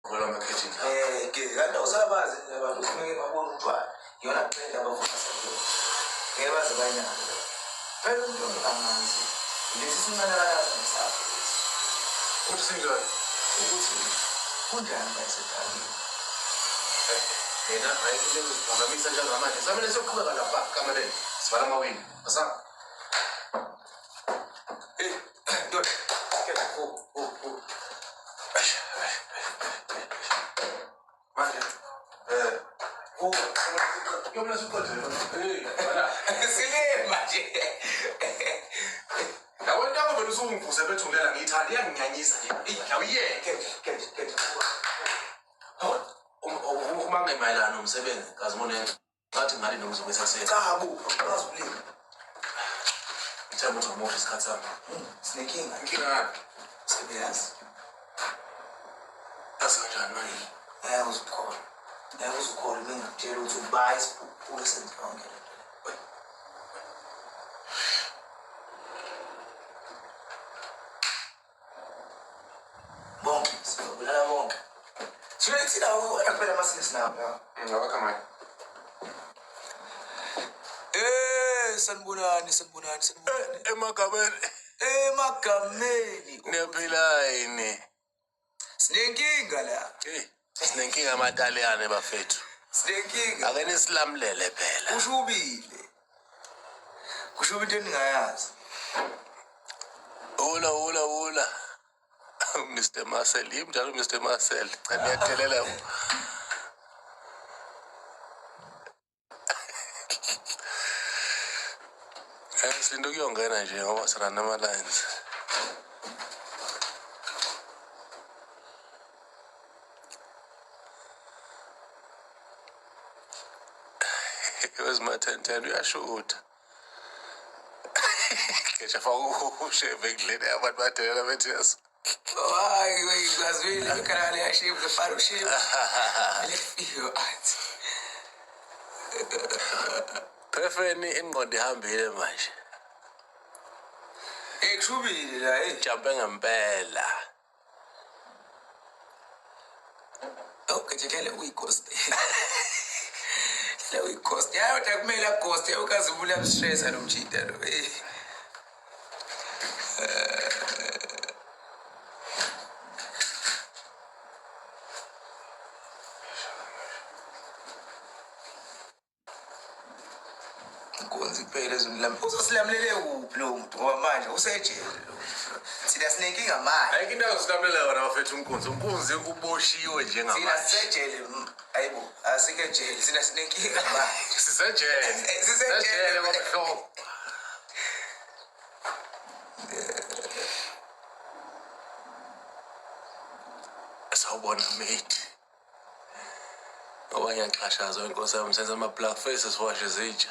Ngoba marketing. Kanti usabazi abantu kumele babone utshwala. Yona kuphela abafuna sakho. Ngeke baze banyana. Phela umuntu angazi. Lesi sinqanakala sakho. Uthi sinjani? Ukuthi kunjani bayisethalile. Yena ayikho ukuziphakamisa njengamanje. Samele siyoqhubeka lapha kamereni. Sivala amawini. Asapha. Ndoda. Manje. Yomla siqothele. Silima manje. Yabo ntaka vele usungivuse bethulela ngiyithanda iyanginyanyisa nje. Awuyeke. Uma ngemayelana nomsebenzi ngazibona ngathi ngale nokuzobe sasebenza. Cha bo, ngazulima. Ngithemba ukuthi umoto isikhathi sami. Sinenkinga. Inkinga Sebenza. asenjani manje? Uzukhona. Uzukhona ngingakutshela ukuthi ubayi isiphuphulo senkonke. Bonke, sibulala bonke. Siyothi nawo wena phela masisi nawo. Ngabakha manje. Sanibonani. Emagameni. Emagameni. Niyaphila yini? Sinenkinga la. Sinenkinga amataliyane bafethu. Sinenkinga. Ake nisilamlele phela. Kushubile. Kushuba into eningayazi. Ula. Mr. Marcel, njalo Mr. Marcel. Cha niyathelela. Silinto kuyongena nje ngoba sirana nama-lines. Wezimathentene uyashuda. Ngisho faka usheve ekudleni abantu badelela bethi yaso. Hayi ngazwile ikanale yashiva ngefara ushiva. Lefiyo athi. Phefeni ingqondo ihambile manje. Kushubile la Jambe ngempela. Kejekele uyikosti. Le uyikosti. Yayo takumela ghost ukazibula stress alomjida lo. Konzi phela zomlami. Uzosilamlele kuphi lo muntu ngoba manje usejele lo. Sina sinenkinga manje. Ayike into yosilamulela wona bafethu umkhunzi. Umkhunzi uboshiwe njengamanje. Sina sisejele ayibo asike jele. Sina sinenkinga manje. Sisejele. Sisejele ngomhlobo. Sawubona mate. Ngoba ngiyaxhashazwa inkosi yami senza ama-black faces washe zitsha.